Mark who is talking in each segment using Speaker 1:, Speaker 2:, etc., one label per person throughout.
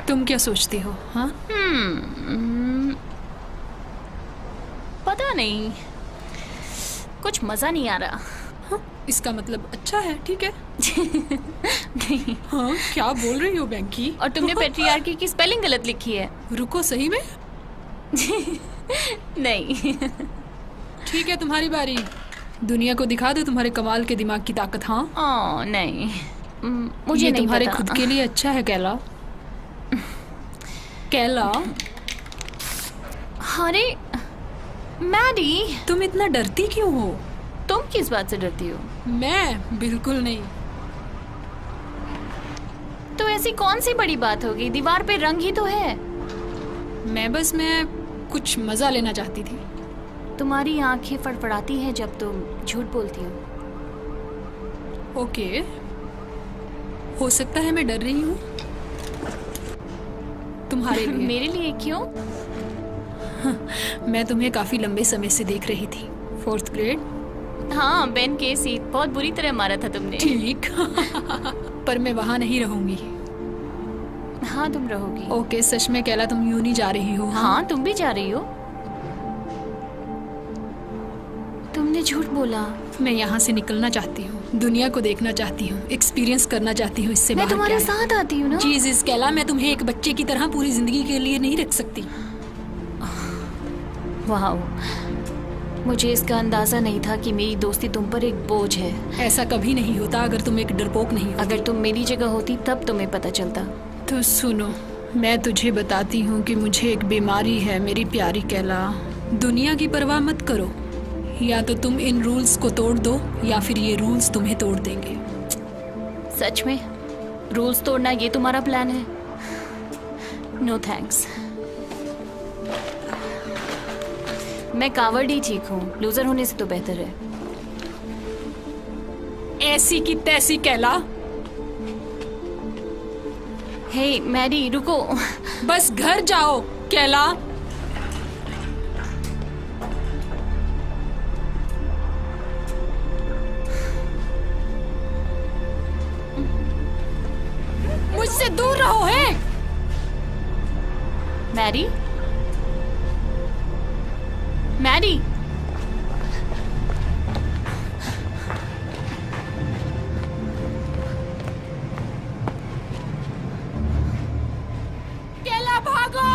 Speaker 1: तुम क्या सोचती हो? हाँ,
Speaker 2: पता नहीं, कुछ मजा नहीं आ रहा।
Speaker 1: हाँ, इसका मतलब अच्छा है, ठीक है।
Speaker 2: नहीं।
Speaker 1: हाँ, क्या बोल रही हो बैंकी?
Speaker 2: और तुमने पेट्रियार्की की स्पेलिंग गलत लिखी है।
Speaker 1: रुको, सही में?
Speaker 2: नहीं।
Speaker 1: ठीक है, तुम्हारी बारी। दुनिया को दिखा दो तुम्हारे कमाल के दिमाग की ताकत। हाँ,
Speaker 2: नहीं, मुझे
Speaker 1: ये
Speaker 2: नहीं
Speaker 1: तुम्हारे
Speaker 2: पता।
Speaker 1: खुद के लिए अच्छा है कैला। कैला,
Speaker 2: अरे मैडी,
Speaker 1: तुम इतना डरती क्यों हो?
Speaker 2: तुम किस बात से डरती हो?
Speaker 1: मैं बिल्कुल नहीं।
Speaker 2: तो ऐसी कौन सी बड़ी बात होगी, दीवार पे रंग ही तो है।
Speaker 1: मैं कुछ मजा लेना चाहती थी।
Speaker 2: तुम्हारी आंखें फड़फड़ाती हैं जब तुम झूठ बोलती हो।
Speaker 1: ओके, हो सकता है मैं डर रही हूँ तुम्हारे लिए।
Speaker 2: मेरे लिए क्यों?
Speaker 1: मैं तुम्हें काफी लंबे समय से देख रही थी। 4th grade.
Speaker 2: हाँ, बेन केसी, बहुत बुरी तरह मारा था तुमने।
Speaker 1: ठीक। पर मैं वहाँ नहीं रहूंगी।
Speaker 2: हाँ, तुम रहोगी।
Speaker 1: ओके, सच में कैला तुम यूं नहीं जा रही हो?
Speaker 2: हाँ, तुम भी जा रही हो। तुमने झूठ बोला।
Speaker 1: मैं यहाँ से निकलना चाहती हूँ, दुनिया को देखना चाहती हूँ, एक्सपीरियंस करना चाहती हूँ। इससे
Speaker 2: मैं
Speaker 1: बाहर
Speaker 2: तुम्हारे
Speaker 1: क्या है?
Speaker 2: साथ आती हूँ ना।
Speaker 1: जीसस कैला, मैं तुम्हें एक बच्चे की तरह पूरी जिंदगी के लिए नहीं रख सकती।
Speaker 2: वाह, मुझे इसका अंदाजा नहीं था कि मेरी दोस्ती तुम पर एक बोझ है।
Speaker 1: ऐसा कभी नहीं होता अगर तुम एक डरपोक नहीं होती।
Speaker 2: अगर तुम मेरी जगह होती तब तुम्हें पता चलता।
Speaker 1: तो सुनो, मैं तुझे बताती हूँ कि मुझे एक बीमारी है मेरी प्यारी कैला। दुनिया की परवाह मत करो, या तो तुम इन रूल्स को तोड़ दो या फिर ये रूल्स तुम्हें तोड़ देंगे।
Speaker 2: सच में? रूल्स तोड़ना ये तुम्हारा प्लान है? No thanks. मैं कावर्ड ही ठीक हूँ, लूजर होने से तो बेहतर है।
Speaker 1: ऐसी की तैसी कैला।
Speaker 2: हे मैरी, रुको।
Speaker 1: बस घर जाओ कैला। मुझसे दूर रहो। है
Speaker 2: मैरी, मैरी,
Speaker 1: कैला भागो।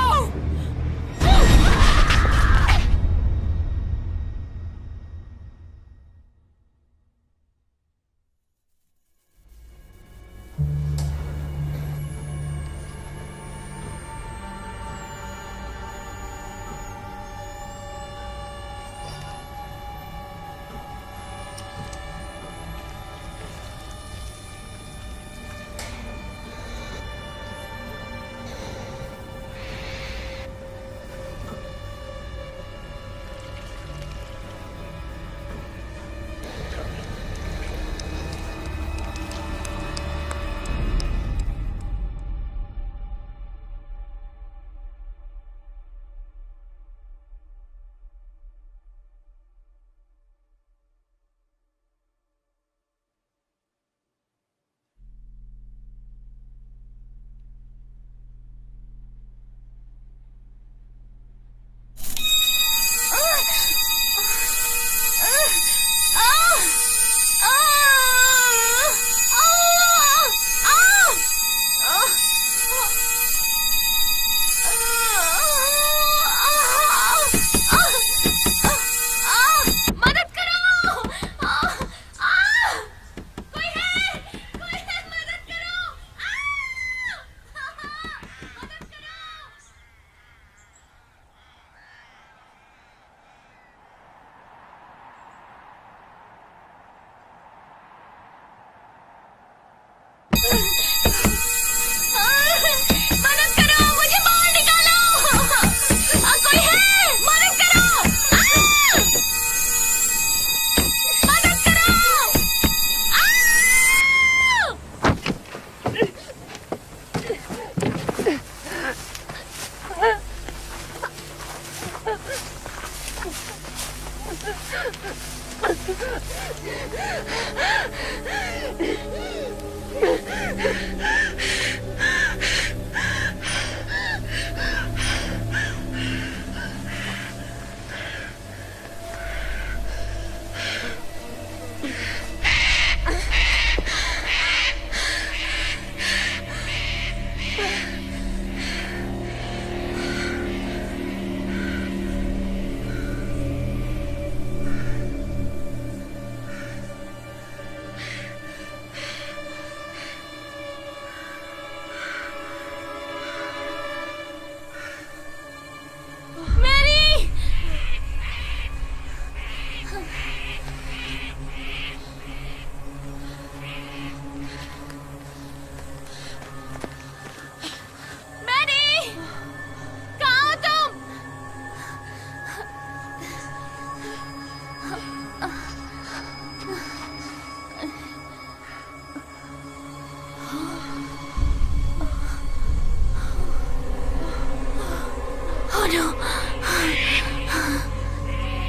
Speaker 2: Oh no!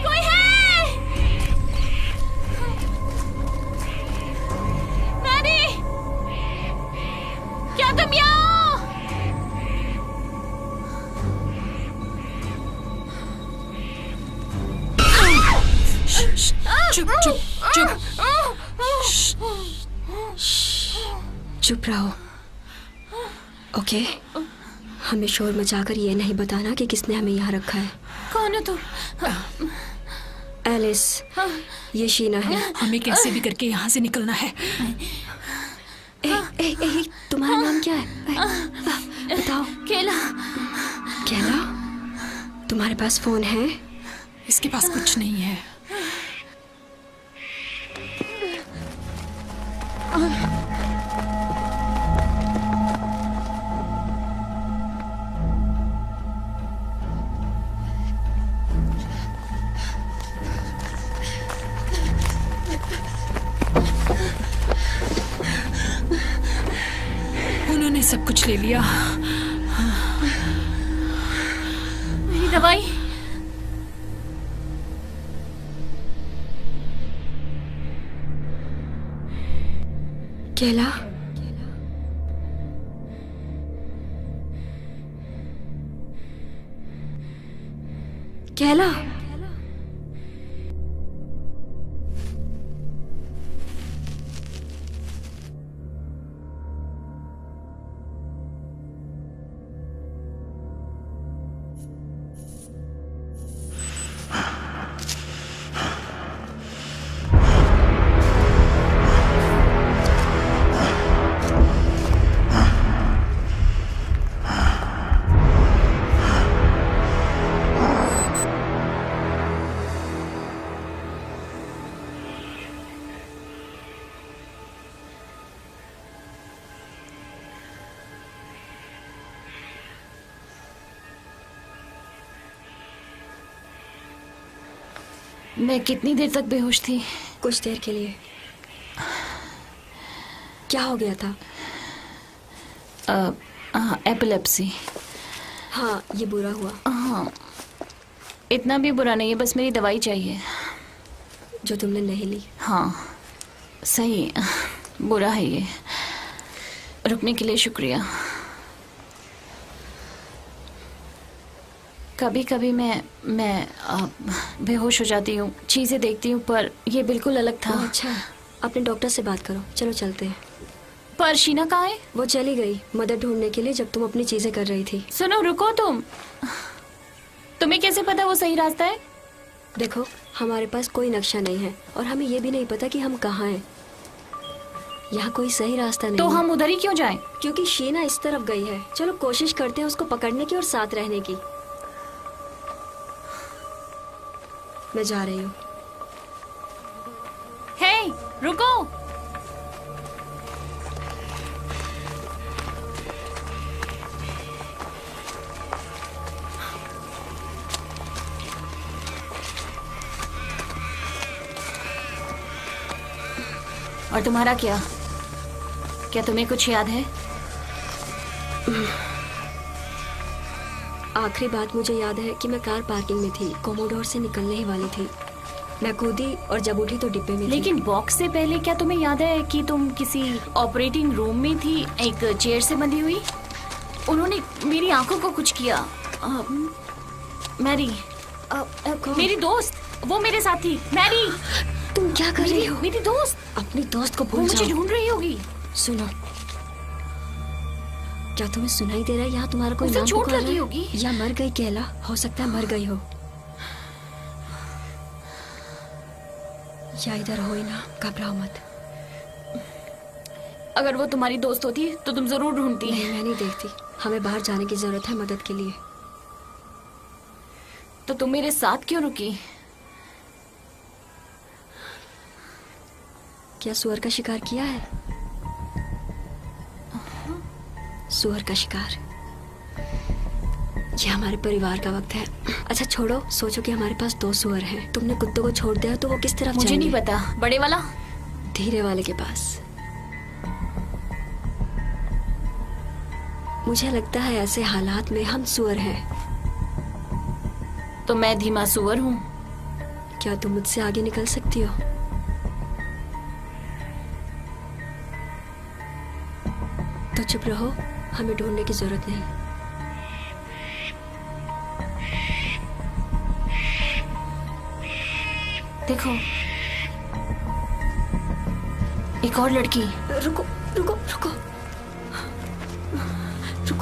Speaker 2: कोई है? मैरी! क्या तुम यहाँ हो?
Speaker 1: चुप चुप चुप।
Speaker 3: चुप रहो। ओके, हमें शोर मचाकर ये नहीं बताना कि किसने हमें यहाँ रखा है।
Speaker 2: कौन हो तुम?
Speaker 3: एलिस, ये शीना है।
Speaker 1: हमें कैसे भी करके यहाँ से निकलना है।
Speaker 3: तुम्हारा नाम क्या है? बताओ।
Speaker 2: केला।
Speaker 3: केला, तुम्हारे पास फोन है?
Speaker 1: इसके पास कुछ नहीं है। उन्होंने सब कुछ ले लिया।
Speaker 2: मेरी दवाई।
Speaker 3: केला, केला,
Speaker 2: मैं कितनी देर तक बेहोश थी?
Speaker 3: कुछ देर के लिए। क्या हो गया था?
Speaker 2: एपिलेप्सी।
Speaker 3: हाँ, ये बुरा हुआ।
Speaker 2: हाँ, इतना भी बुरा नहीं है, बस मेरी दवाई चाहिए।
Speaker 3: जो तुमने नहीं ली।
Speaker 2: हाँ, सही बुरा है ये। रुकने के लिए शुक्रिया। कभी कभी मैं बेहोश हो जाती हूँ, चीज़ें देखती हूँ, पर ये बिल्कुल अलग था।
Speaker 3: अच्छा, अपने डॉक्टर से बात करो। चलो चलते हैं।
Speaker 2: पर शीना कहाँ है?
Speaker 3: वो चली गई मदद ढूंढने के लिए जब तुम अपनी चीजें कर रही थी।
Speaker 2: सुनो, रुको तुम। तुम्हें कैसे पता वो सही रास्ता है?
Speaker 3: देखो, हमारे पास कोई नक्शा नहीं है और हमें ये भी नहीं पता कि हम कहाँ हैं। यहाँ कोई सही रास्ता नहीं
Speaker 2: तो
Speaker 3: है।
Speaker 2: हम उधर ही क्यों जाएं?
Speaker 3: क्योंकि शीना इस तरफ गई है। चलो कोशिश करते हैं उसको पकड़ने की और साथ रहने की। मैं जा रही हूँ।
Speaker 2: हे, रुको। और तुम्हारा क्या? क्या तुम्हें कुछ याद है?
Speaker 3: आखिरी बात मुझे याद है कि मैं कार पार्किंग में थी, कोमोडोर से निकलने ही वाली थी। मैं कूदी और जब उठी तो डिब्बे में
Speaker 2: लेकिन
Speaker 3: थी।
Speaker 2: बॉक्स से पहले क्या तुम्हें याद है कि तुम किसी ऑपरेटिंग रूम में थी, एक चेयर से बंधी हुई? उन्होंने मेरी आंखों को कुछ किया। मैरी, मेरी दोस्त, वो मेरे साथ थी। मैरी,
Speaker 3: तुम क्या कर रही हो?
Speaker 2: मेरी दोस्त।
Speaker 3: अपनी दोस्त को
Speaker 2: वो
Speaker 3: भूल
Speaker 2: मुझे
Speaker 3: जाओ।
Speaker 2: ढूंढ रही होगी।
Speaker 3: सुनो, क्या तुम्हें सुनाई दे रहा है? यहाँ तुम्हारा कोई
Speaker 2: उसे
Speaker 3: नाम
Speaker 2: चोट
Speaker 3: पुकार रहा
Speaker 2: लगी
Speaker 3: है?
Speaker 2: होगी।
Speaker 3: या मर गई केला? हो सकता है मर गई हो। या इधर हो ही ना, घबराओ मत।
Speaker 2: अगर वो तुम्हारी दोस्त होती तो तुम जरूर ढूंढती।
Speaker 3: नहीं, मैं नहीं देखती। हमें बाहर जाने की जरूरत है मदद के लिए।
Speaker 2: तो तुम मेरे साथ क्यों रुकी?
Speaker 3: क्या सुअर का शिकार किया है? सुअर का शिकार। ये हमारे परिवार का वक्त है। अच्छा छोड़ो, सोचो कि हमारे पास 2 सुअर हैं। तुमने कुत्तों को छोड़ दिया तो वो किस तरफ
Speaker 2: मुझे
Speaker 3: जाएंगे?
Speaker 2: नहीं पता। बड़े वाला?
Speaker 3: धीरे वाले के पास। मुझे लगता है ऐसे हालात में हम सुअर हैं।
Speaker 2: तो मैं धीमा सुअर हूँ।
Speaker 3: क्या तुम मुझसे आगे निकल सकती हो? तो चुप रहो, हमें ढूंढने की जरूरत नहीं।
Speaker 2: देखो, एक और लड़की।
Speaker 3: रुको रुको रुको रुको।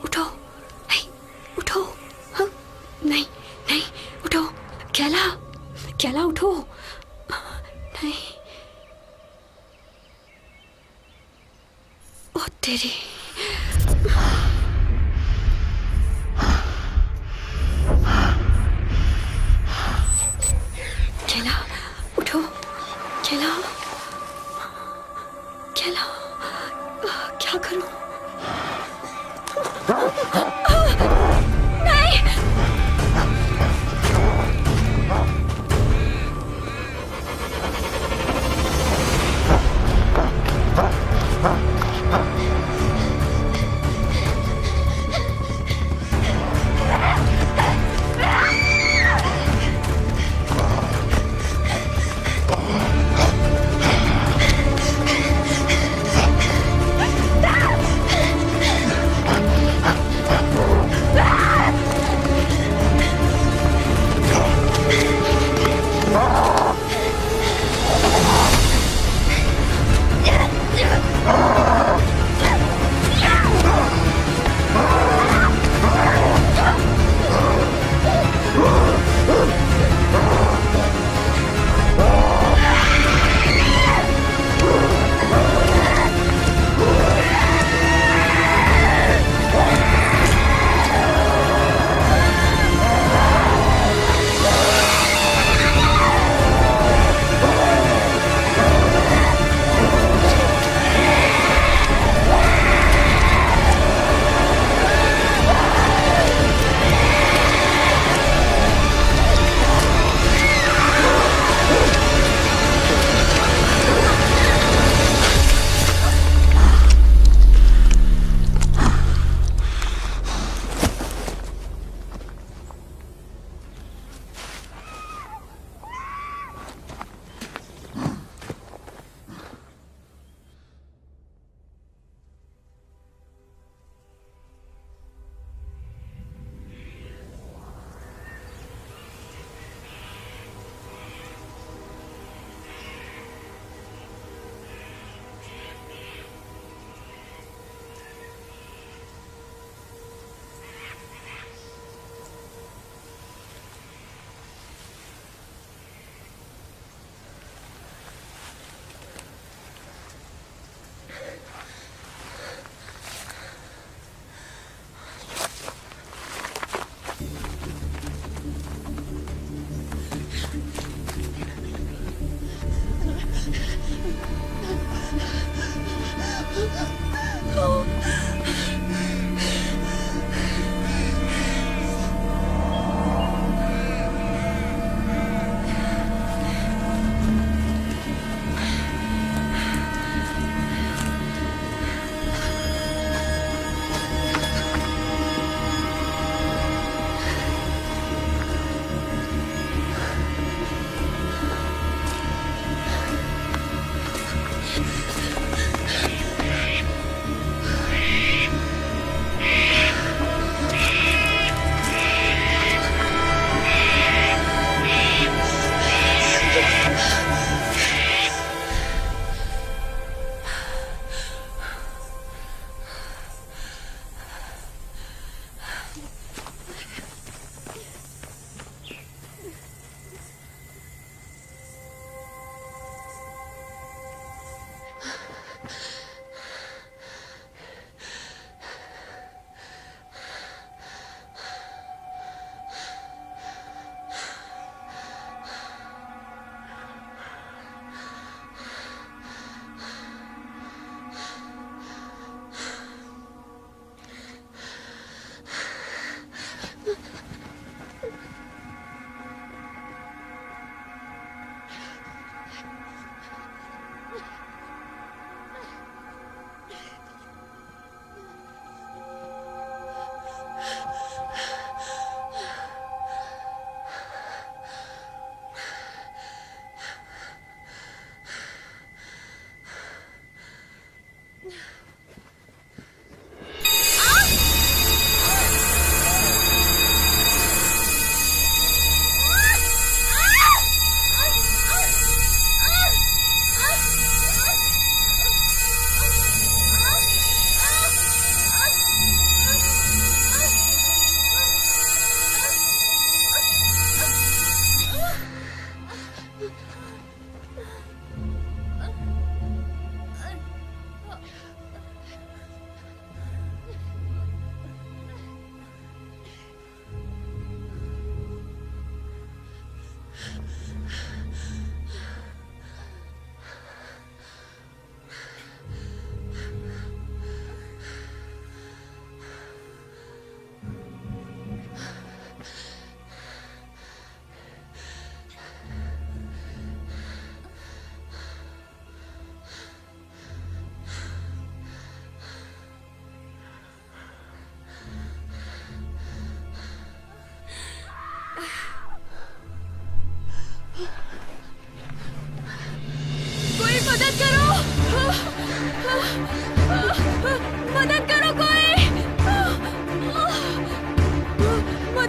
Speaker 3: उठो, उठो। हाँ? नहीं नहीं, उठो। कैला, कैला उठो। नहीं। ओ तेरी। कैला उठो, कैला, कैला, क्या करूं? नहीं।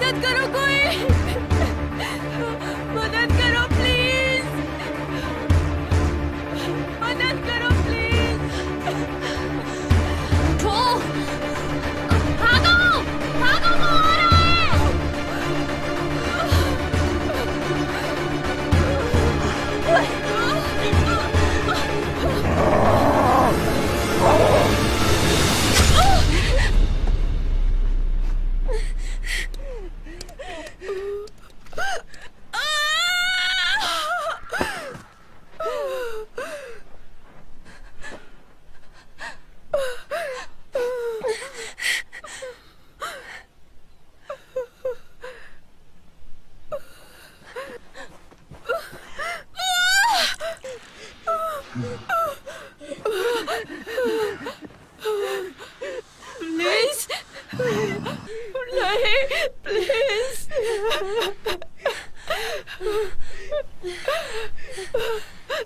Speaker 2: मदद करो कोई, मदद करो प्लीज, मदद करो प्लीज। उठो, भागो, भागो, वो आ रहा है। प्लीज नहीं, प्लीज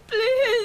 Speaker 2: प्लीज।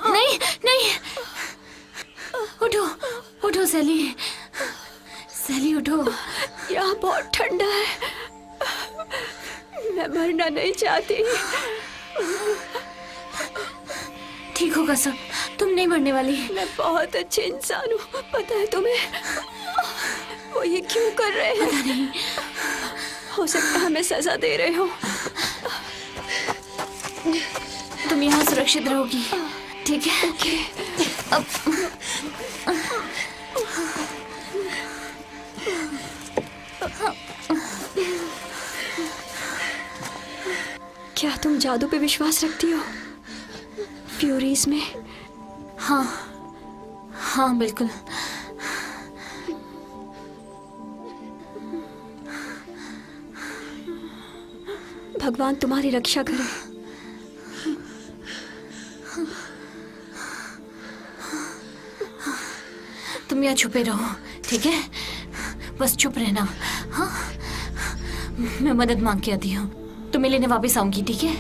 Speaker 2: नहीं नहीं, उठो उठो सैली, सैली उठो।
Speaker 3: यहाँ बहुत ठंडा है, मैं मरना नहीं चाहती।
Speaker 2: ठीक होगा सब, तुम नहीं मरने वाली।
Speaker 3: मैं बहुत अच्छे इंसान हूँ, पता है तुम्हें? वो ये क्यों कर रहे हैं?
Speaker 2: पता नहीं,
Speaker 3: हो सकता है हमें सजा दे रहे हो।
Speaker 2: तुम यहाँ सुरक्षित रहोगी, ठीक है?
Speaker 3: ओके।
Speaker 2: अब
Speaker 3: क्या तुम जादू पे विश्वास रखती हो? फ्यूरीज में?
Speaker 2: हाँ हाँ बिल्कुल।
Speaker 3: भगवान तुम्हारी रक्षा करे।
Speaker 2: तुम यहाँ छुपे रहो, ठीक है? बस चुप रहना। हाँ, मैं मदद मांग के आती हूँ, तुम्हें लेने वापस आऊंगी, ठीक है?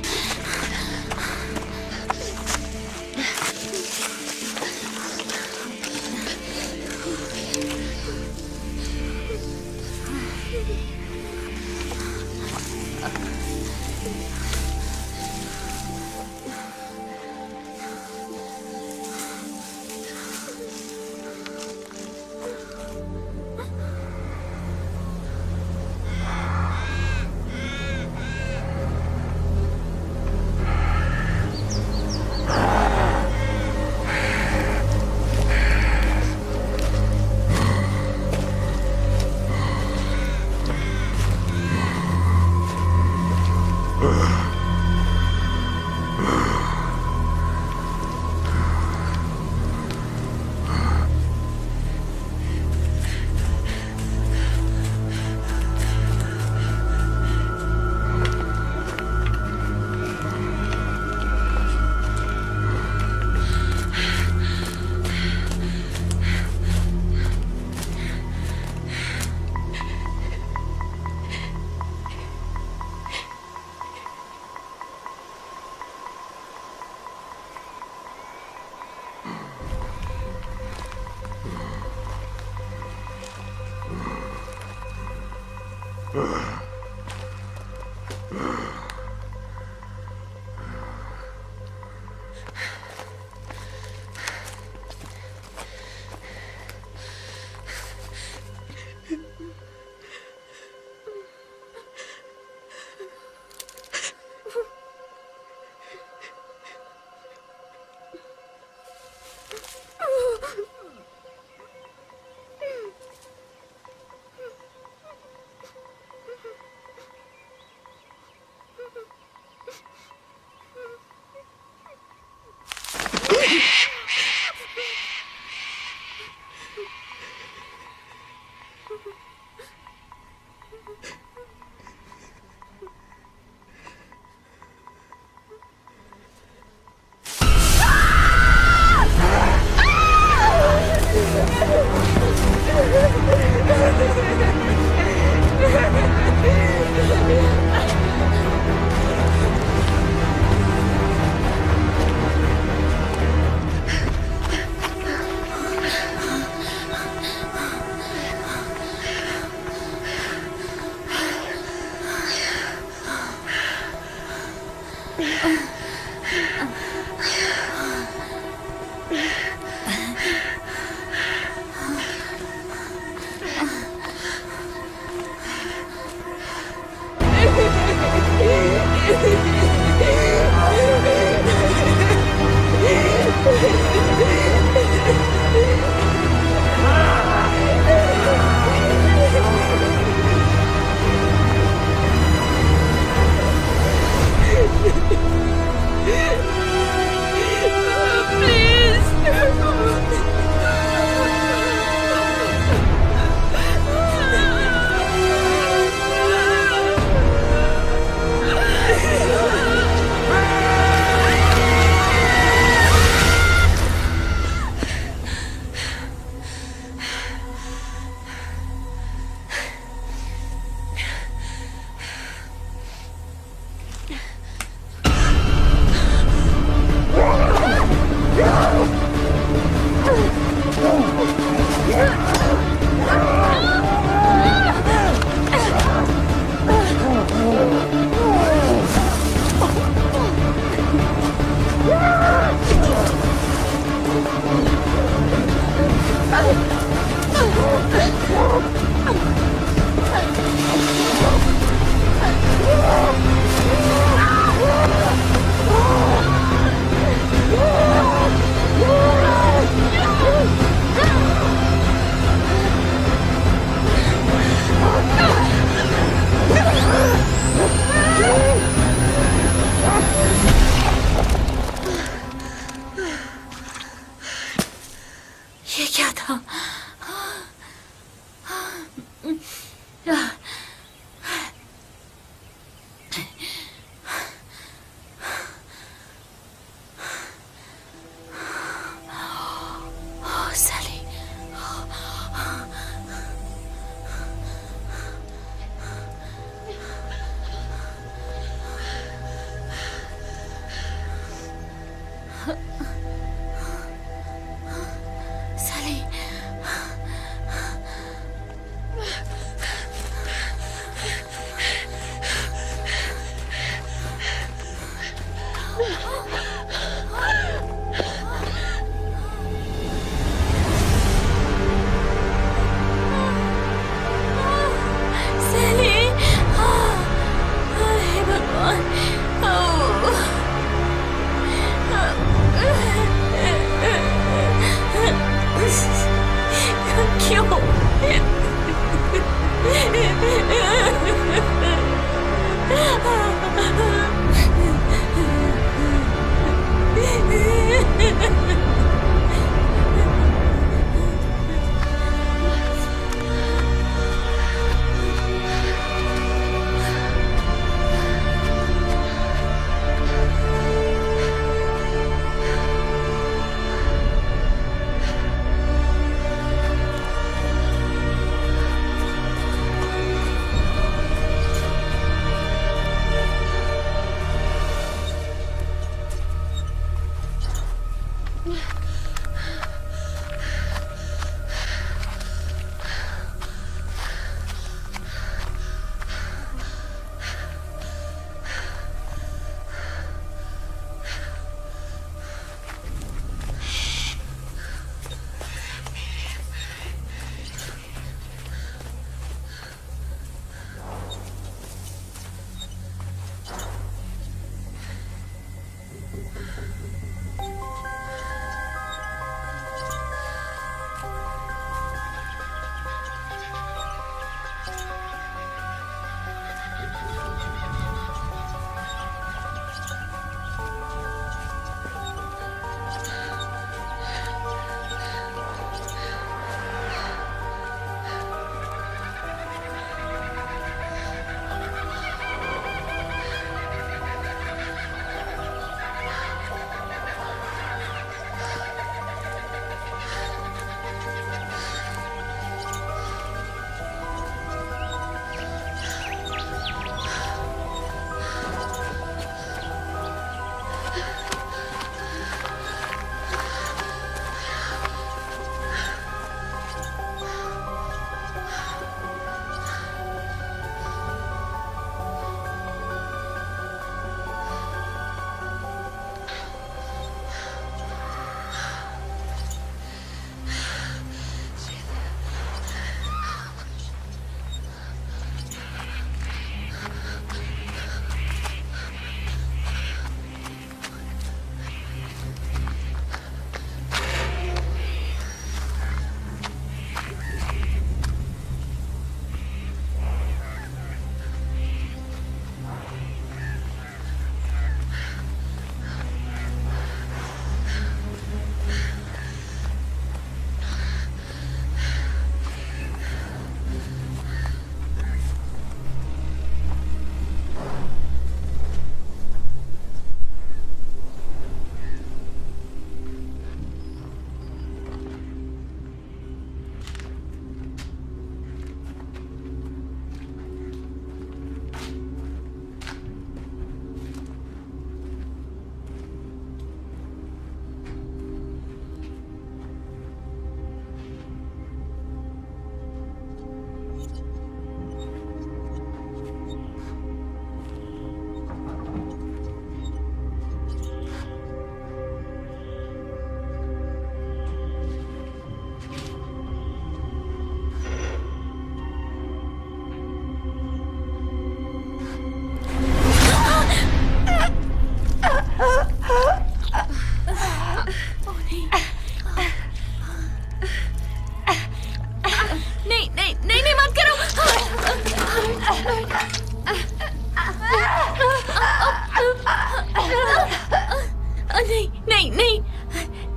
Speaker 2: नहीं नहीं नहीं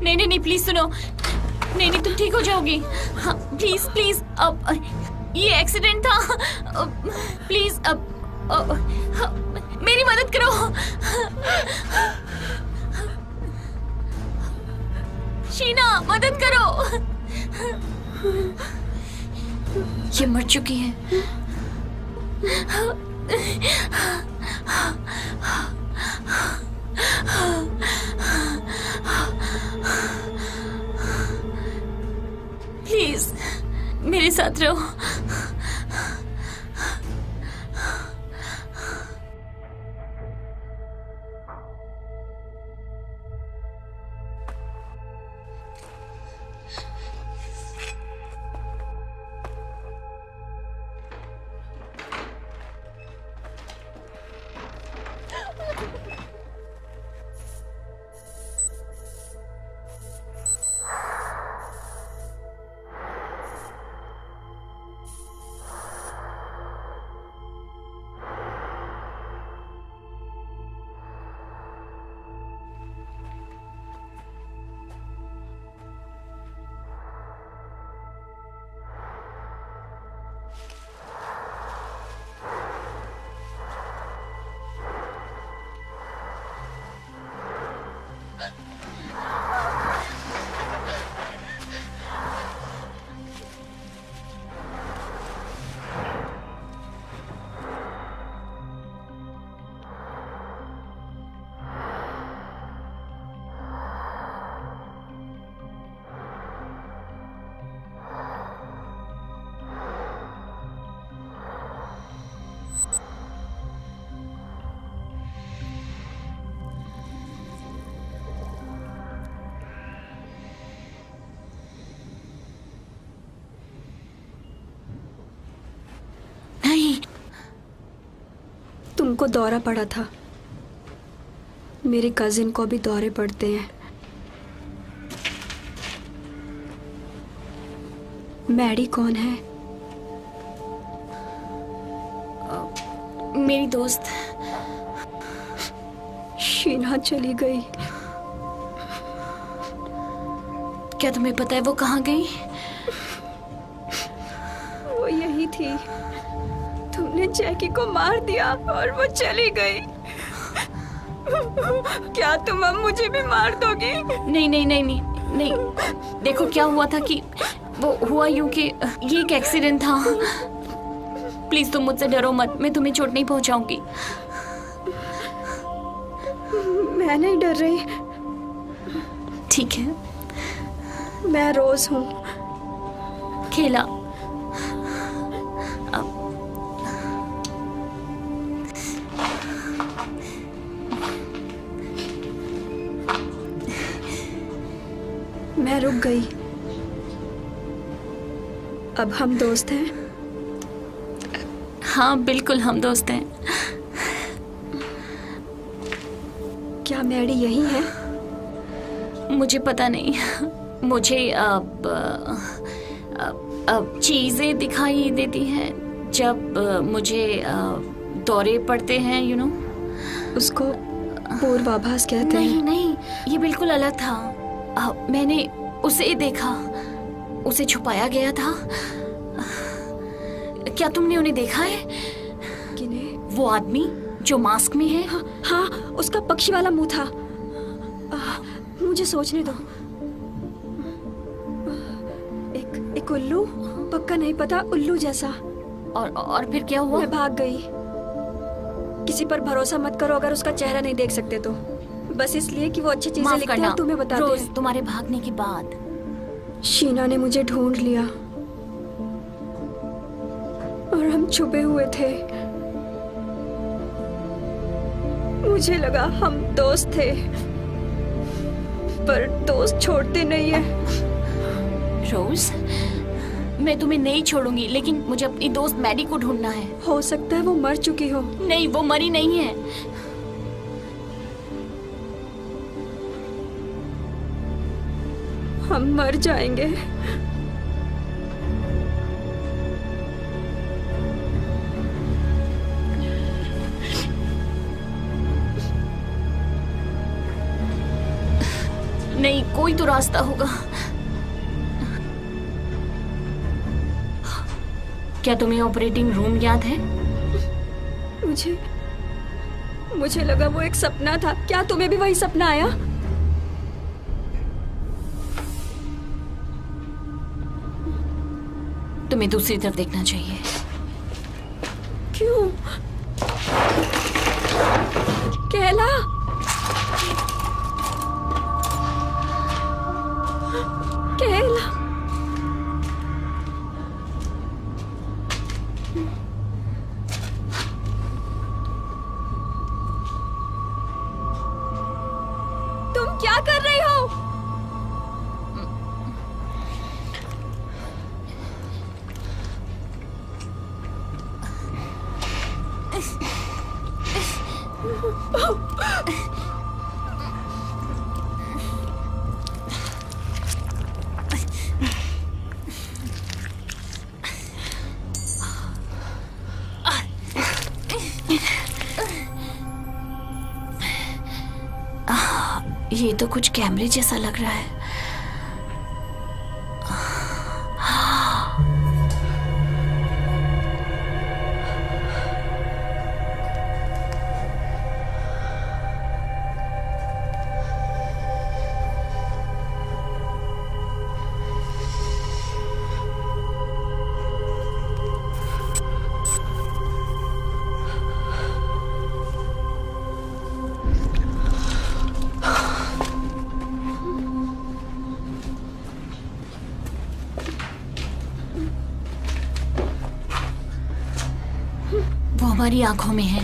Speaker 2: नहीं नहीं नहीं, प्लीज सुनो। नहीं नहीं, तुम ठीक हो जाओगी। हाँ, प्लीज प्लीज। अब ये एक्सीडेंट था। प्लीज अब मेरी मदद करो। शीना, मदद करो। ये मर चुकी है। प्लीज मेरे साथ रहो।
Speaker 3: तुमको दौरा पड़ा था, मेरे कजिन को भी दौरे पड़ते हैं। मैडी कौन है?
Speaker 2: मेरी दोस्त।
Speaker 3: शीना चली गई।
Speaker 2: क्या तुम्हें पता है वो कहाँ गई?
Speaker 3: वो यही थी। तुमने जैकी को मार दिया और वो चली गई। क्या तुम अब मुझे भी मार दोगी?
Speaker 2: नहीं नहीं नहीं नहीं नहीं। देखो क्या हुआ था कि वो हुआ यूं कि ये एक एक्सीडेंट था। प्लीज तुम मुझसे डरो मत, मैं तुम्हें चोट नहीं पहुंचाऊंगी।
Speaker 3: मैं नहीं डर रही।
Speaker 2: ठीक है,
Speaker 3: मैं रोज हूँ।
Speaker 2: खेला।
Speaker 3: मैं रुक गई। अब हम दोस्त हैं?
Speaker 2: हाँ बिल्कुल, हम दोस्त हैं।
Speaker 3: क्या मैडी यही है?
Speaker 2: मुझे पता नहीं। मुझे अब चीजें दिखाई देती हैं जब मुझे दौरे पड़ते हैं, यू नो।
Speaker 3: उसको पूर्वाभास कहते हैं।
Speaker 2: नहीं नहीं, ये बिल्कुल अलग था। मैंने उसे देखा, उसे छुपाया गया था। क्या तुमने उन्हें देखा है?
Speaker 3: किन्हें?
Speaker 2: वो आदमी जो मास्क में है।
Speaker 3: हाँ, उसका पक्षी वाला मुंह था। मुझे सोचने दो। एक उल्लू, पक्का नहीं पता, उल्लू जैसा।
Speaker 2: और फिर क्या हुआ?
Speaker 3: मैं भाग गई। किसी पर भरोसा मत करो अगर उसका चेहरा नहीं देख सकते तो। बस इसलिए कि वो अच्छी चीजें लिखते हैं और तुम्हें बताते
Speaker 2: रोज
Speaker 3: हैं।
Speaker 2: तुम्हारे भागने के बाद
Speaker 3: शीना ने मुझे ढूंढ लिया और हम छुपे हुए थे। मुझे लगा हम दोस्त थे, पर दोस्त छोड़ते नहीं है।
Speaker 2: रोज, मैं तुम्हें नहीं छोड़ूंगी, लेकिन मुझे अपनी दोस्त मैडी को ढूंढना है।
Speaker 3: हो सकता है वो मर चुकी हो।
Speaker 2: नहीं, वो मरी नहीं है।
Speaker 3: हम मर जाएंगे।
Speaker 2: कोई तो रास्ता होगा। क्या तुम्हें ऑपरेटिंग रूम याद है?
Speaker 3: मुझे लगा वो एक सपना था। क्या तुम्हें भी वही सपना आया?
Speaker 2: तुम्हें दूसरी तरफ देखना चाहिए।
Speaker 3: क्यों? केला, केला। तुम क्या कर रही हो?
Speaker 2: ये तो कुछ कैमरे जैसा लग रहा है। वो हमारी आंखों में है,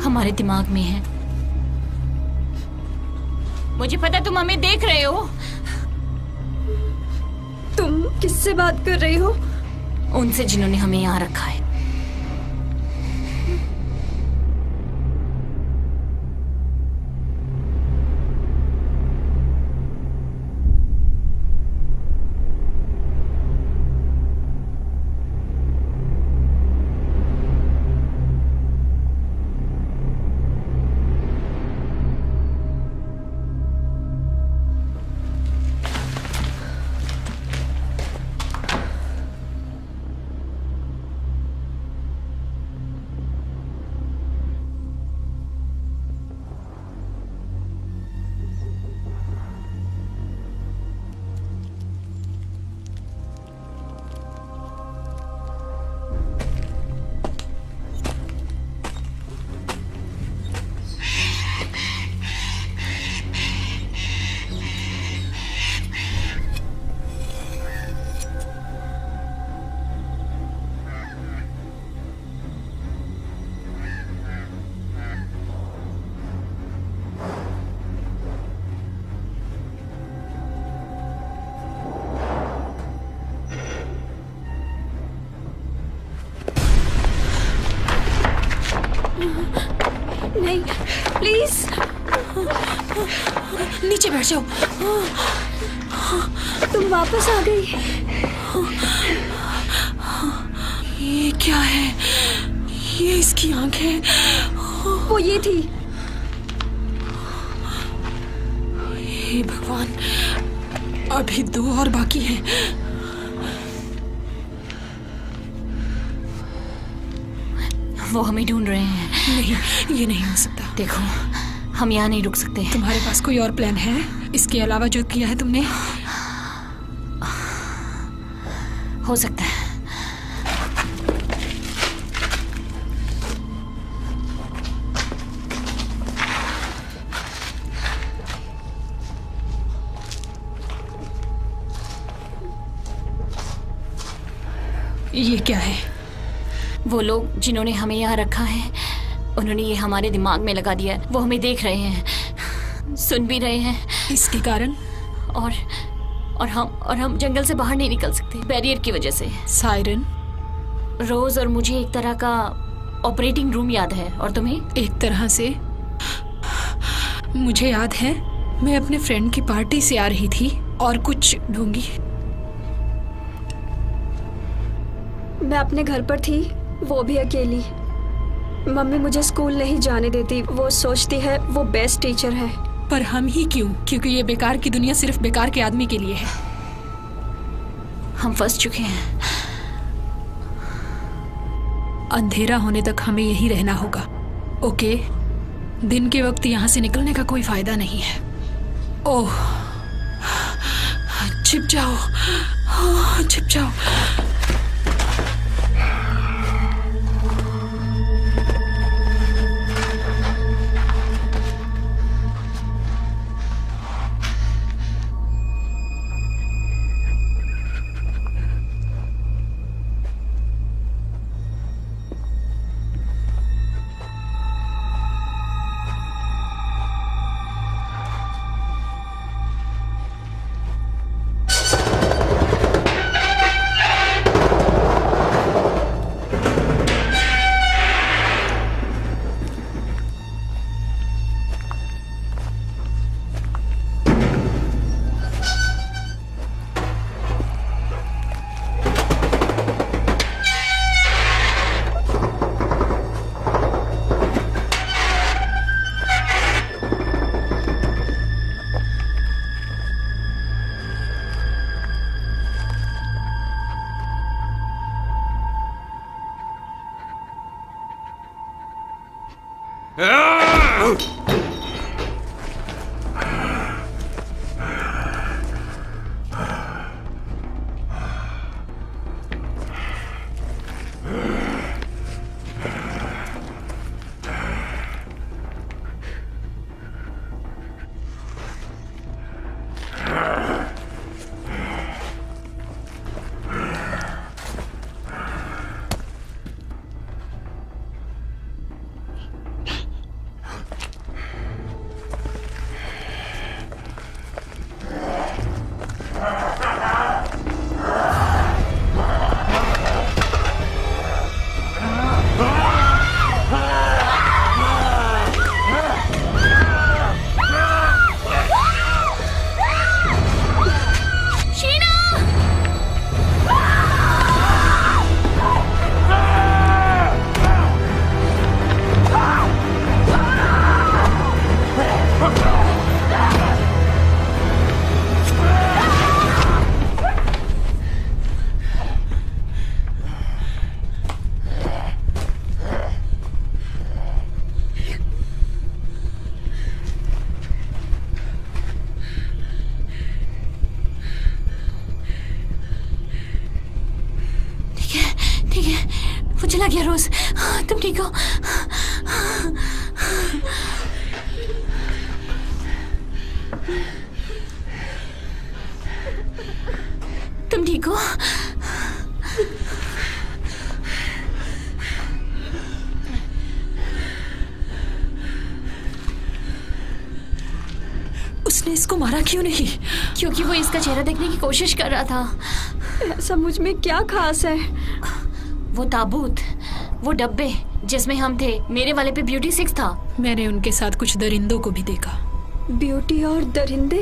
Speaker 2: हमारे दिमाग में है। मुझे पता तुम हमें देख रहे हो।
Speaker 3: तुम किससे बात कर रही हो?
Speaker 2: उनसे जिन्होंने हमें यहाँ रखा है।
Speaker 3: नहीं, प्लीज
Speaker 1: नीचे बैठ जाओ।
Speaker 3: तुम वापस आ गई।
Speaker 1: ये क्या है? ये इसकी आंखें।
Speaker 3: वो ये थी।
Speaker 1: हे भगवान, अभी 2 और बाकी हैं।
Speaker 2: वो हमें ढूंढ रहे हैं।
Speaker 1: नहीं, ये नहीं हो सकता।
Speaker 2: देखो, हम यहाँ नहीं रुक सकते।
Speaker 1: तुम्हारे पास कोई और प्लान है इसके अलावा जो किया है तुमने?
Speaker 2: हो सकता है।
Speaker 1: ये क्या है?
Speaker 2: वो लोग जिन्होंने हमें यहाँ रखा है, उन्होंने ये हमारे दिमाग में लगा दिया है। वो हमें देख रहे हैं, सुन भी रहे हैं।
Speaker 1: इसके कारण?
Speaker 2: और हम जंगल से बाहर नहीं निकल सकते, बैरियर की वजह से।
Speaker 1: सायरन,
Speaker 2: रोज और मुझे एक तरह का ऑपरेटिंग रूम याद है, और तुम्हें?
Speaker 1: एक तरह से मुझे याद है, मैं अपने फ्रेंड की पार्टी से आ रही थी और कुछ ढूंढी।
Speaker 3: मैं अपने घर पर थी, वो भी अकेली। मम्मी मुझे स्कूल नहीं जाने देती। वो सोचती है वो बेस्ट टीचर है।
Speaker 1: पर हम ही क्यों? क्योंकि ये बेकार की दुनिया सिर्फ बेकार के आदमी के लिए है।
Speaker 2: हम फंस चुके हैं।
Speaker 1: अंधेरा होने तक हमें यहीं रहना होगा। ओके, दिन के वक्त यहाँ से निकलने का कोई फायदा नहीं है। ओह, छिप जाओ, छिप जाओ।
Speaker 2: चला गया। रोज, तुम ठीक हो? तुम ठीक हो?
Speaker 1: उसने इसको मारा क्यों नहीं?
Speaker 2: क्योंकि वो इसका चेहरा देखने की कोशिश कर रहा था।
Speaker 3: ऐसा मुझ में क्या खास है?
Speaker 2: वो ताबूत, वो डब्बे जिसमें हम थे, मेरे वाले पे ब्यूटी 6 था।
Speaker 1: मैंने उनके साथ कुछ दरिंदों को भी देखा।
Speaker 3: ब्यूटी और दरिंदे?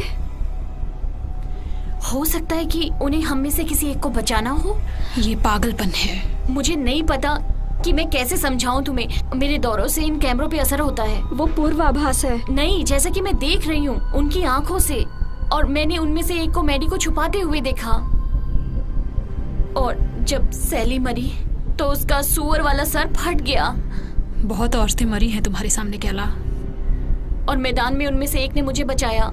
Speaker 2: हो सकता है कि उन्हें हम में से किसी एक को बचाना हो।
Speaker 1: ये पागलपन है।
Speaker 2: मुझे नहीं पता कि मैं कैसे समझाऊं तुम्हें। मेरे दौरों से इन कैमरों पे असर होता है।
Speaker 3: वो पूर्वाभास है।
Speaker 2: नहीं, जैसा कि मैं देख रही हूँ उनकी आंखों से, और मैंने उनमें से एक को मैडी को छुपाते हुए देखा। और जब सैली मरी तो उसका सुअर वाला सर फट गया।
Speaker 1: बहुत औरतें मरी हैं तुम्हारे सामने कैला,
Speaker 2: और मैदान में उनमें से एक ने मुझे बचाया।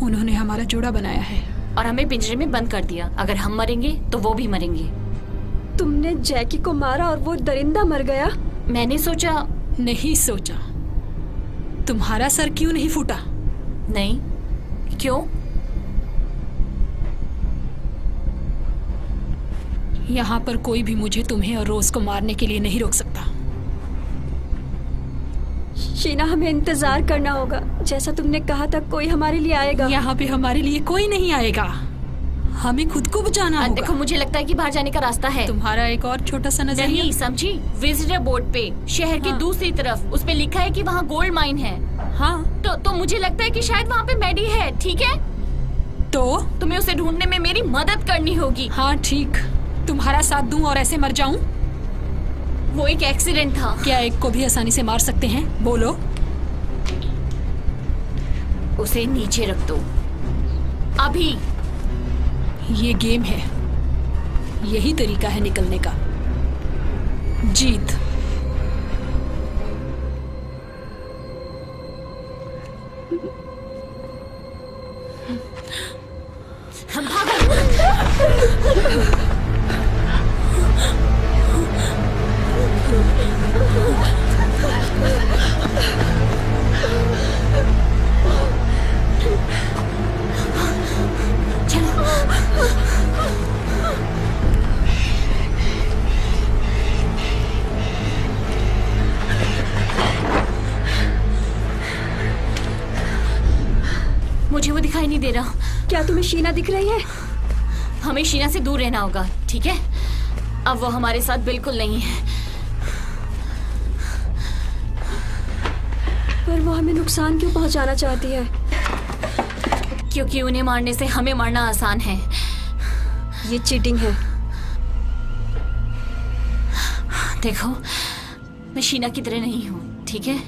Speaker 1: उन्होंने हमारा जोड़ा बनाया है
Speaker 2: और हमें पिंजरे में बंद कर दिया। अगर हम मरेंगे तो वो भी मरेंगे।
Speaker 3: तुमने जैकी को मारा और वो दरिंदा मर गया?
Speaker 2: मैंने सोचा।
Speaker 1: नहीं सोचा। तुम्हारा सर क्यों नहीं फूटा?
Speaker 2: नहीं। क्यों?
Speaker 1: यहाँ पर कोई भी मुझे, तुम्हें और रोज को मारने के लिए नहीं रोक सकता।
Speaker 3: शीना, हमें इंतजार करना होगा। जैसा तुमने कहा था, कोई हमारे लिए आएगा।
Speaker 1: यहाँ पे हमारे लिए कोई नहीं आएगा। हमें खुद को बचाना होगा।
Speaker 2: देखो, मुझे लगता है कि बाहर जाने का रास्ता है।
Speaker 1: तुम्हारा एक और छोटा सा नजरिया।
Speaker 2: नहीं समझी? विजिटर बोर्ड पे शहर की दूसरी तरफ उस पे लिखा है कि वहाँ गोल्ड माइन है।
Speaker 1: हाँ,
Speaker 2: तो मुझे लगता है कि शायद वहाँ पे मैडी है। ठीक है,
Speaker 1: तो
Speaker 2: तुम्हें उसे ढूंढने में मेरी मदद करनी होगी।
Speaker 1: हाँ ठीक, तुम्हारा साथ दूं और ऐसे मर जाऊं?
Speaker 2: वो एक एक्सीडेंट था।
Speaker 1: क्या एक को भी आसानी से मार सकते हैं? बोलो।
Speaker 2: उसे नीचे रख दो अभी।
Speaker 1: ये गेम है, यही तरीका है निकलने का। जीत।
Speaker 2: हम भागो। मुझे वो दिखाई नहीं दे रहा।
Speaker 3: क्या तुम्हें शीना दिख रही है?
Speaker 2: हमें शीना से दूर रहना होगा, ठीक है? अब वो हमारे साथ बिल्कुल नहीं है।
Speaker 3: पर वो हमें नुकसान क्यों पहुंचाना चाहती है?
Speaker 2: क्योंकि उन्हें मारने से हमें मारना आसान है।
Speaker 3: ये चीटिंग है।
Speaker 2: देखो, मैं शीना की तरह नहीं हूं, ठीक है?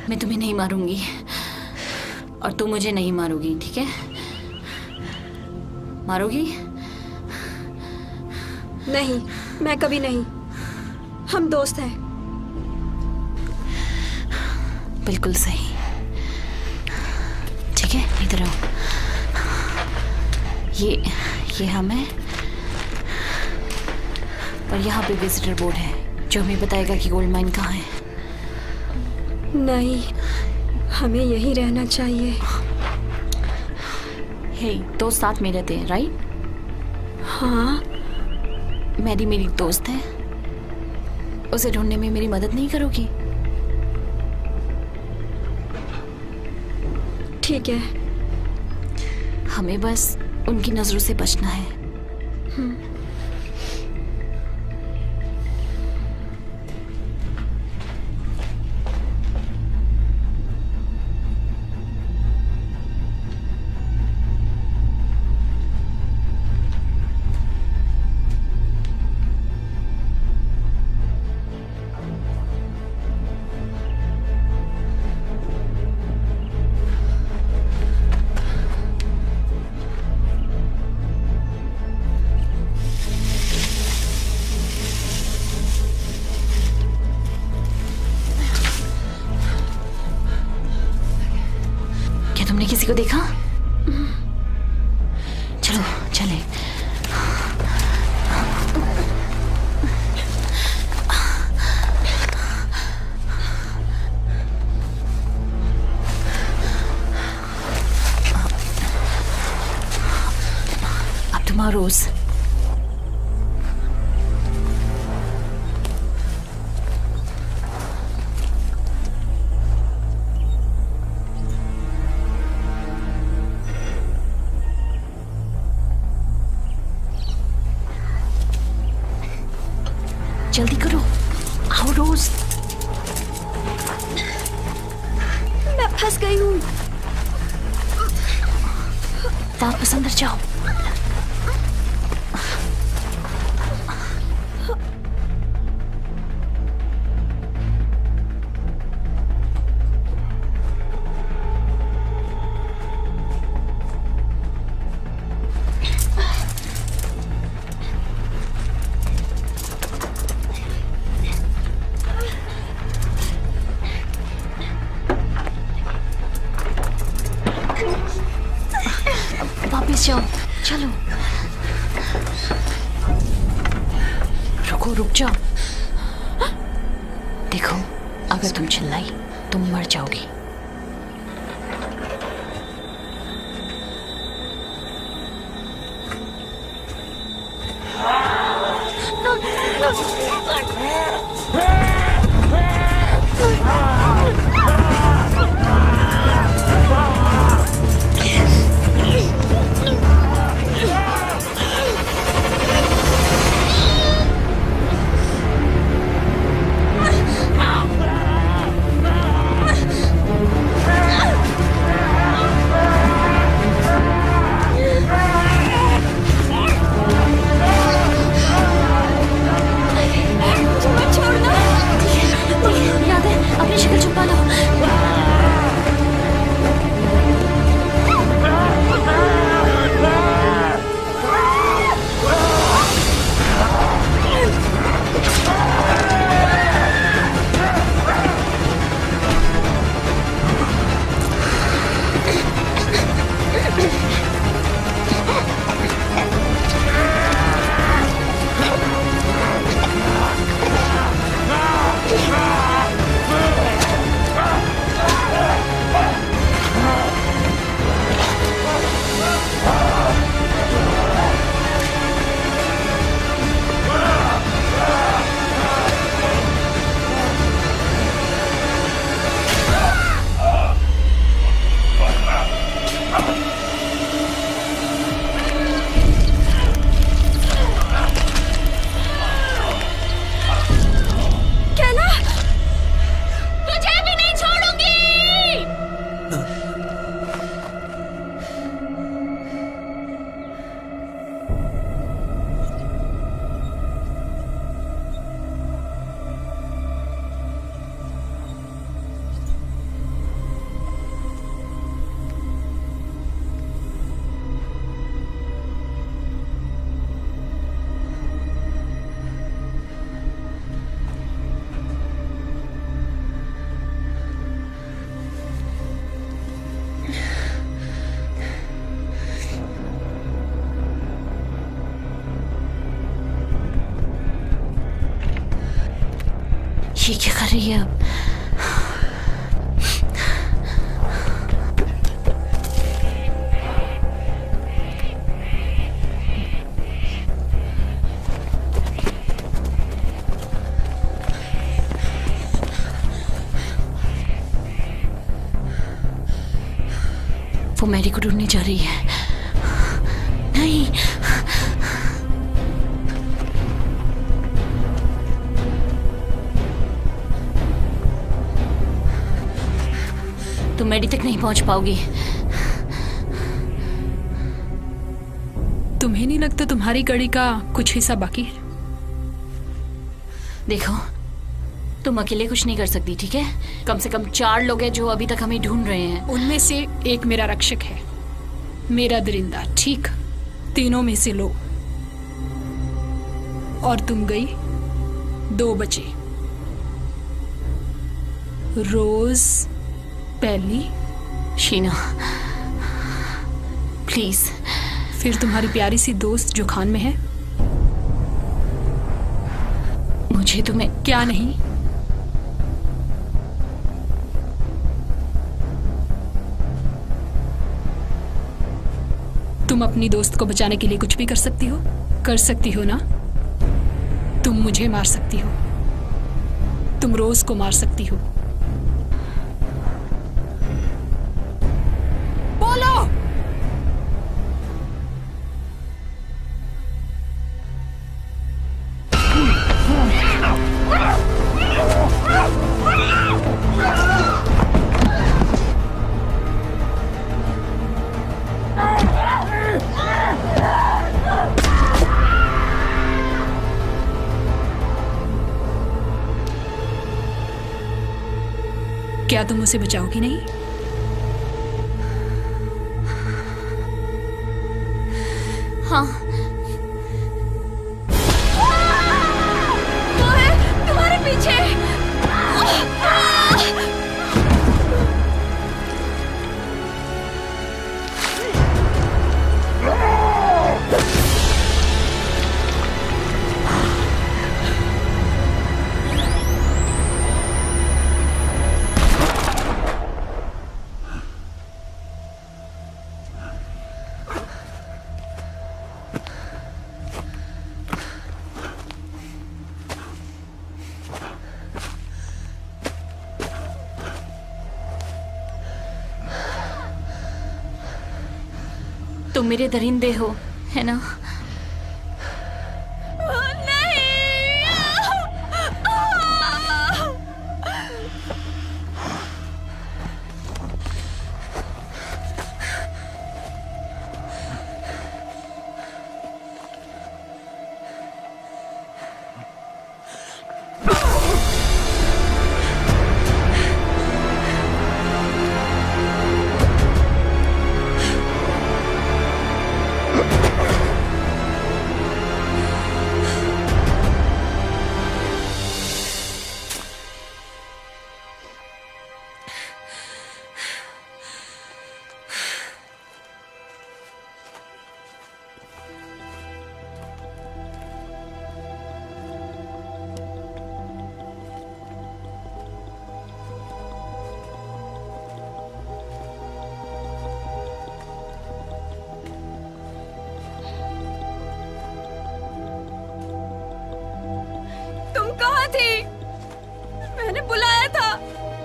Speaker 2: मैं तुम्हें नहीं मारूंगी और तुम मुझे नहीं मारोगी, ठीक है? मारोगी?
Speaker 3: नहीं, मैं कभी नहीं। हम दोस्त हैं।
Speaker 2: बिल्कुल सही। ठीक है, इधर आओ। ये हम हैं और यहाँ पे विजिटर बोर्ड है जो हमें बताएगा कि गोल्ड माइन कहाँ है।
Speaker 3: नहीं, हमें यहीं रहना चाहिए।
Speaker 2: हे, दोस्त साथ में रहते हैं, राइट?
Speaker 3: हाँ।
Speaker 2: मैरी मेरी दोस्त है, उसे ढूंढने में मेरी मदद नहीं करोगी?
Speaker 3: ठीक है।
Speaker 2: हमें बस उनकी नजरों से बचना है। तुमने किसी को देखा? चलो चले। अब तुम्हारा रोज जल्दी करो, आओ रोज।
Speaker 3: मैं फंस गई हूँ।
Speaker 2: वापस अंदर जाओ। वापस जाओ, चलो। रुको, रुक जाओ। देखो, अगर तुम चिल्लाई तुम मर जाओगी।
Speaker 3: मुझे बचाओ।
Speaker 2: ये क्या कर रही है अब? वो मैरी को ढूंढने जा रही है। नहीं, तुम मैरी तक नहीं पहुंच पाओगी।
Speaker 1: तुम्हें नहीं लगता तुम्हारी कड़ी का कुछ हिस्सा बाकी है?
Speaker 2: देखो, तुम अकेले कुछ नहीं कर सकती, ठीक है? कम से कम 4 लोग हैं जो अभी तक हमें ढूंढ रहे हैं।
Speaker 1: उनमें से एक मेरा रक्षक है, मेरा दरिंदा, ठीक? तीनों में से लो। और तुम गई, 2 बचे। रोज, पहली,
Speaker 2: शीना, प्लीज।
Speaker 1: फिर तुम्हारी प्यारी सी दोस्त जो खान में है।
Speaker 2: मुझे तुम्हें
Speaker 1: क्या नहीं? तुम अपनी दोस्त को बचाने के लिए कुछ भी कर सकती हो? कर सकती हो ना? तुम मुझे मार सकती हो, तुम रोज को मार सकती हो। बोलो। क्या तुम उसे बचाओगी नहीं?
Speaker 2: हाँ। वो है तुम्हारे पीछे। तुम मेरे दरिंदे हो, है ना?
Speaker 3: मैंने बुलाया था,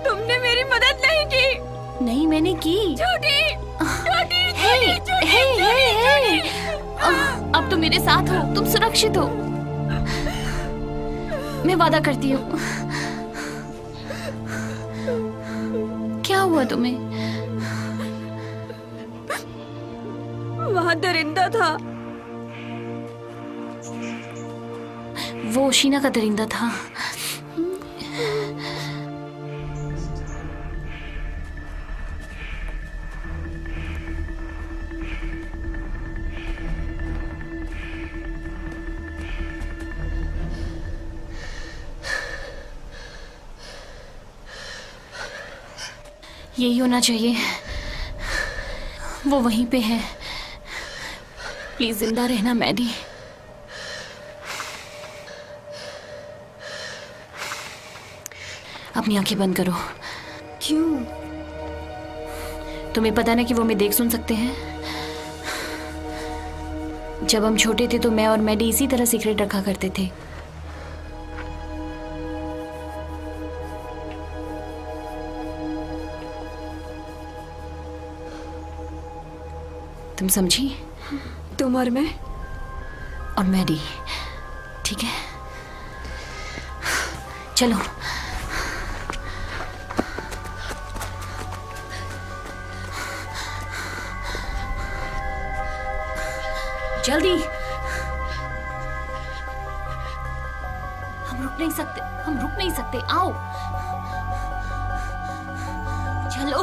Speaker 3: तुमने मेरी मदद नहीं की।
Speaker 2: नहीं, मैंने की।
Speaker 3: झूठी, झूठी,
Speaker 2: हे,
Speaker 3: झूठी,
Speaker 2: हे, हे, हे।
Speaker 3: झूठी।
Speaker 2: अब तुम मेरे साथ हो, तुम सुरक्षित हो। मैं वादा करती हूँ। क्या हुआ तुम्हें?
Speaker 3: वहाँ दरिंदा था।
Speaker 2: वो शीना का दरिंदा था। यही होना चाहिए। वो वहीं पे है। प्लीज जिंदा रहना मैडी। अपनी आंखें बंद करो।
Speaker 3: क्यों?
Speaker 2: तुम्हें पता ना कि वो हमें देख सुन सकते हैं। जब हम छोटे थे तो मैं और मैडी इसी तरह सीक्रेट रखा करते थे। तुम समझी?
Speaker 3: तुम और मैं
Speaker 2: और मैडी, ठीक है? चलो। जल्दी, हम रुक नहीं सकते, आओ चलो।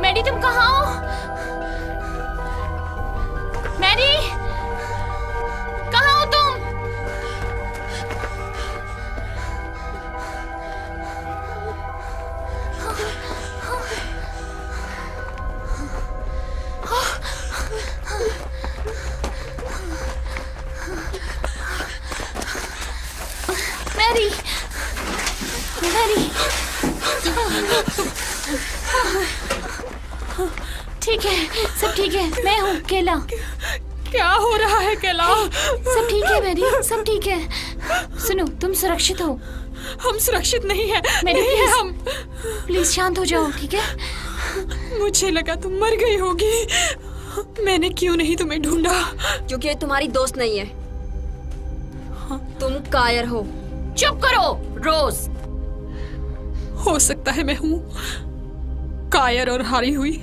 Speaker 2: मैडी तुम कहाँ हो? मैडी कहाँ हो तुम? मैरी, मैरी, ठीक है, सब ठीक है। मैं हूँ केला।
Speaker 1: क्या हो रहा है केला?
Speaker 2: सब ठीक है मैरी, सब ठीक है। सुनो, तुम सुरक्षित हो।
Speaker 1: हम सुरक्षित नहीं है।
Speaker 2: मैरी
Speaker 1: नहीं है
Speaker 2: प्लीज,
Speaker 1: हम।
Speaker 2: प्लीज शांत हो जाओ, ठीक है?
Speaker 1: मुझे लगा तुम मर गई होगी। मैंने क्यों नहीं तुम्हें ढूंढा?
Speaker 3: क्योंकि ये तुम्हारी दोस्त नहीं है। तुम कायर हो।
Speaker 2: चुप करो रोज।
Speaker 1: हो सकता है मैं हूँ कायर और हारी हुई।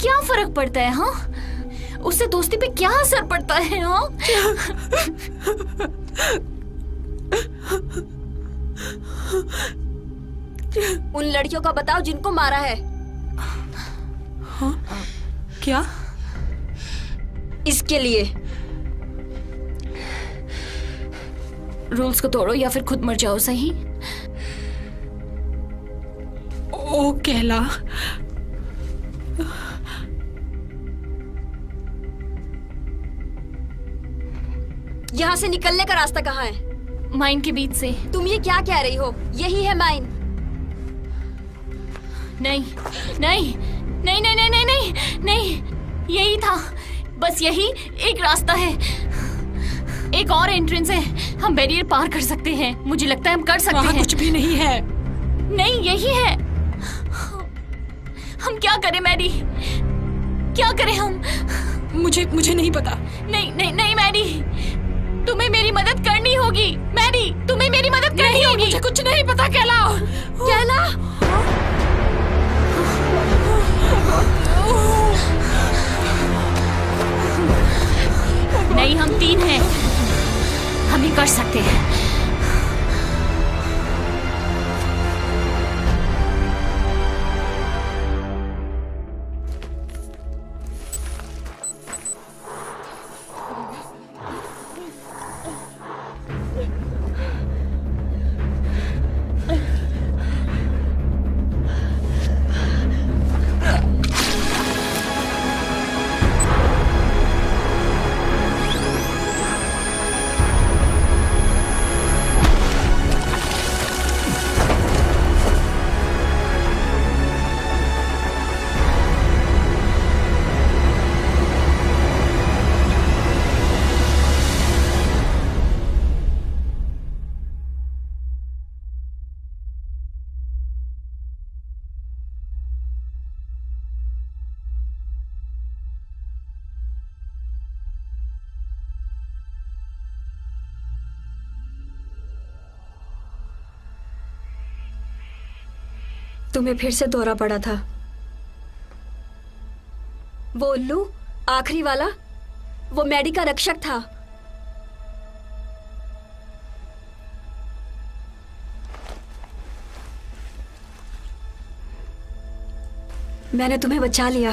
Speaker 2: क्या फर्क पड़ता है? हाँ, उससे दोस्ती पे क्या असर पड़ता है? हाँ,
Speaker 3: उन लड़कियों का बताओ जिनको मारा है।
Speaker 1: हाँ? क्या?
Speaker 3: इसके लिए
Speaker 2: रूल्स को तोड़ो या फिर खुद मर जाओ, सही?
Speaker 1: ओ केला,
Speaker 3: यहाँ से निकलने का रास्ता कहाँ है?
Speaker 2: माइन के बीच से।
Speaker 3: तुम ये क्या कह रही हो? यही है माइन।
Speaker 2: नहीं नहीं नहीं नहीं नहीं नहीं नहीं नहीं, यही था, बस यही एक रास्ता है। एक और एंट्रेंस है, हम बैरियर पार कर सकते हैं। मुझे लगता है हम कर सकते हैं।
Speaker 1: कुछ भी नहीं है।
Speaker 2: नहीं, यही है। हम क्या करें मैडी, क्या करें हम?
Speaker 1: मुझे नहीं पता।
Speaker 2: नहीं नहीं नहीं मैडी, तुम्हें मेरी मदद करनी होगी। मैडी, तुम्हें मेरी मदद करनी होगी।
Speaker 1: मुझे कुछ नहीं पता केला।
Speaker 3: केला,
Speaker 2: नहीं, हम 3 हैं, हम ही कर सकते हैं।
Speaker 3: तुम्हें फिर से दौरा पड़ा था। वो उल्लू आखिरी वाला, वो मैडी का रक्षक था। मैंने तुम्हें बचा लिया।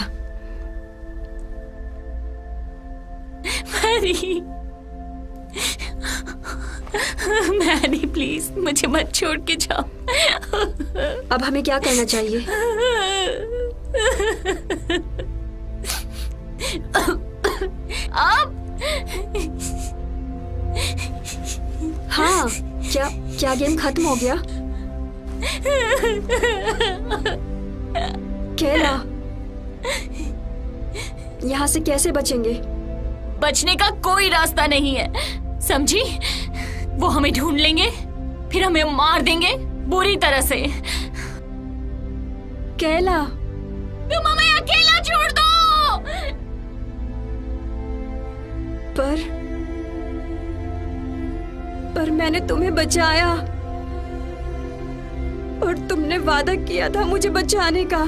Speaker 2: मैरी, मैरी प्लीज मुझे मत छोड़ के जाओ।
Speaker 3: अब हमें क्या करना चाहिए?
Speaker 2: अब
Speaker 3: हाँ, क्या क्या गेम खत्म हो गया? केला, यहाँ से कैसे बचेंगे?
Speaker 2: बचने का कोई रास्ता नहीं है, समझी? वो हमें ढूंढ लेंगे, फिर हमें मार देंगे बुरी तरह से।
Speaker 3: केला,
Speaker 2: तुम हमें अकेला छोड़ दो।
Speaker 3: पर मैंने तुम्हें बचाया और तुमने वादा किया था मुझे बचाने का।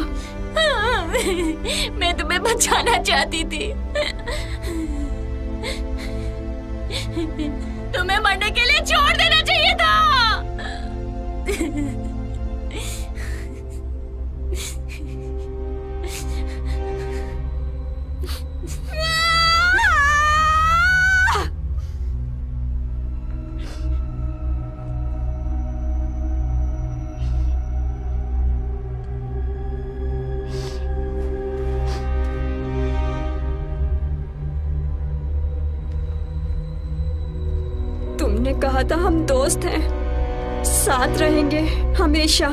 Speaker 2: मैं तुम्हें बचाना चाहती थी। तुम्हें मरने के लिए छोड़ देना चाहिए था।
Speaker 3: तुमने कहा था हम दोस्त हैं, साथ रहेंगे हमेशा।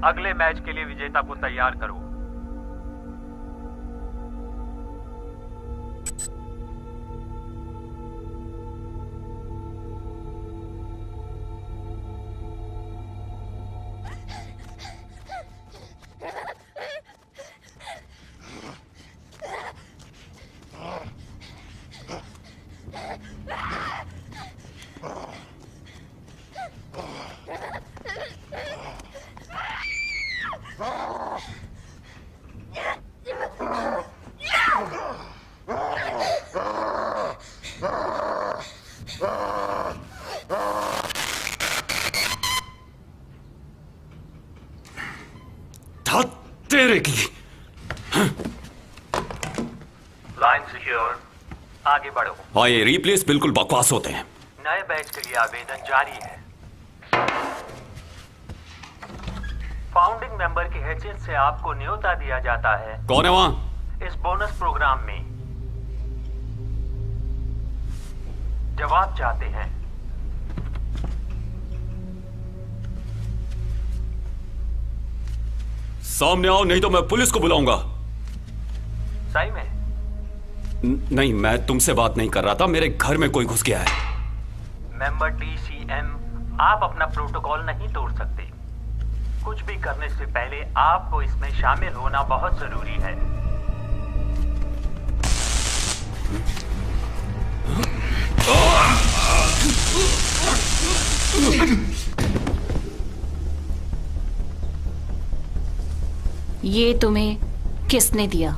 Speaker 4: अगले मैच के लिए विजेता को तैयार करो।
Speaker 5: तेरे की
Speaker 4: लाइन सिक्योर, आगे बढ़ो।
Speaker 5: हाँ, ये रिप्लेस बिल्कुल बकवास होते हैं।
Speaker 4: नए बैच के लिए आवेदन जारी है। फाउंडिंग मेंबर की हैसियत से आपको न्योता दिया जाता है।
Speaker 5: कौन है वहाँ?
Speaker 4: इस बोनस प्रोग्राम में जवाब चाहते हैं।
Speaker 5: सामने आओ, नहीं तो मैं पुलिस को बुलाऊंगा।
Speaker 4: सही में?
Speaker 5: नहीं, मैं तुमसे बात नहीं कर रहा था, मेरे घर में कोई घुस गया है।
Speaker 4: मेंबर DCM, आप अपना प्रोटोकॉल नहीं तोड़ सकते। कुछ भी करने से पहले आपको इसमें शामिल होना बहुत जरूरी है।
Speaker 2: ये तुम्हें किसने दिया?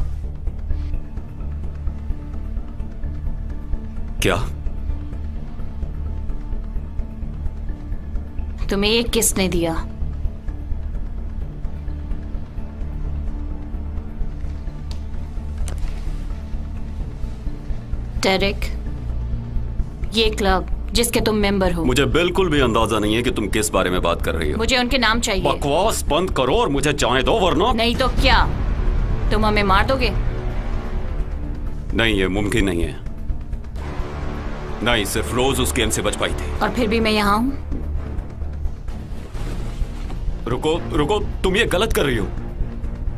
Speaker 5: क्या?
Speaker 2: तुम्हें ये किसने दिया? डेरिक, ये क्लब जिसके तुम मेंबर हो।
Speaker 5: मुझे बिल्कुल भी अंदाजा नहीं है कि तुम किस बारे में बात कर रही हो।
Speaker 2: मुझे उनके नाम चाहिए।
Speaker 5: बकवास बंद करो और मुझे जाने दो, वरना
Speaker 2: नहीं तो क्या, तुम हमें मार दोगे?
Speaker 5: नहीं, ये मुमकिन नहीं है। नहीं, सिर्फ रोज उस गेम से बच पाई थी।
Speaker 2: और फिर भी मैं यहाँ हूँ।
Speaker 5: रुको रुको, तुम ये गलत कर रही हो।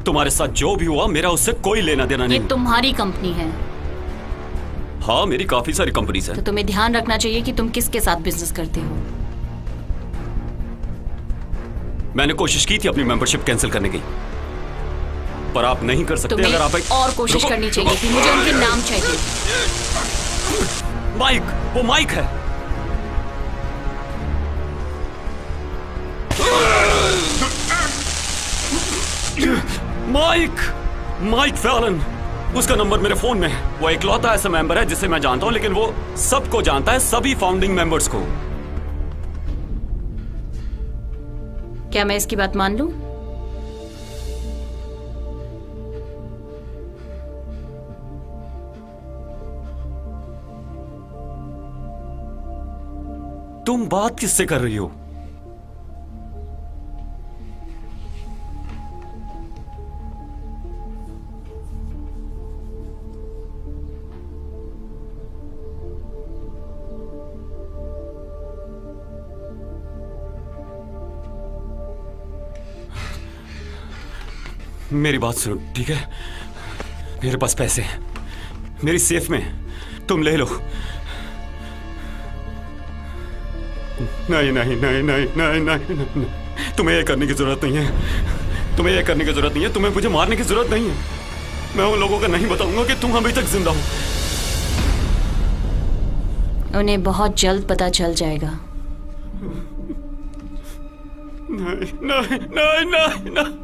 Speaker 5: तुम्हारे साथ जो भी हुआ मेरा उससे कोई लेना देना नहीं।
Speaker 2: ये तुम्हारी कंपनी है।
Speaker 5: हाँ, मेरी काफी सारी कंपनीज हैं।
Speaker 2: तो तुम्हें ध्यान रखना चाहिए कि तुम किसके साथ बिजनेस करते हो।
Speaker 5: मैंने कोशिश की थी अपनी मेंबरशिप कैंसिल करने की, पर आप नहीं कर सकते। अगर आप
Speaker 2: और कोशिश करनी चाहिए थी। मुझे उनके नाम चाहिए।
Speaker 5: माइक, वो माइक है। माइक फैलन, उसका नंबर मेरे फोन में है। वो इकलौता ऐसा मेंबर है जिसे मैं जानता हूं, लेकिन वो सबको जानता है, सभी फाउंडिंग मेंबर्स को।
Speaker 2: क्या मैं इसकी बात मान लूं?
Speaker 5: तुम बात किससे कर रही हो? मेरी बात सुनो, ठीक है? मेरे पास पैसे हैं, मेरी सेफ में, तुम ले लो। नहीं नहीं नहीं नहीं नहीं नहीं नहीं, तुम्हें ये करने की जरूरत नहीं है। तुम्हें ये करने की जरूरत नहीं है। तुम्हें मुझे मारने की जरूरत नहीं है। मैं उन लोगों को नहीं बताऊंगा कि तुम अभी तक जिंदा हो।
Speaker 2: उन्हें बहुत जल्द पता चल जाएगा।
Speaker 5: नहीं नहीं नहीं नहीं नहीं।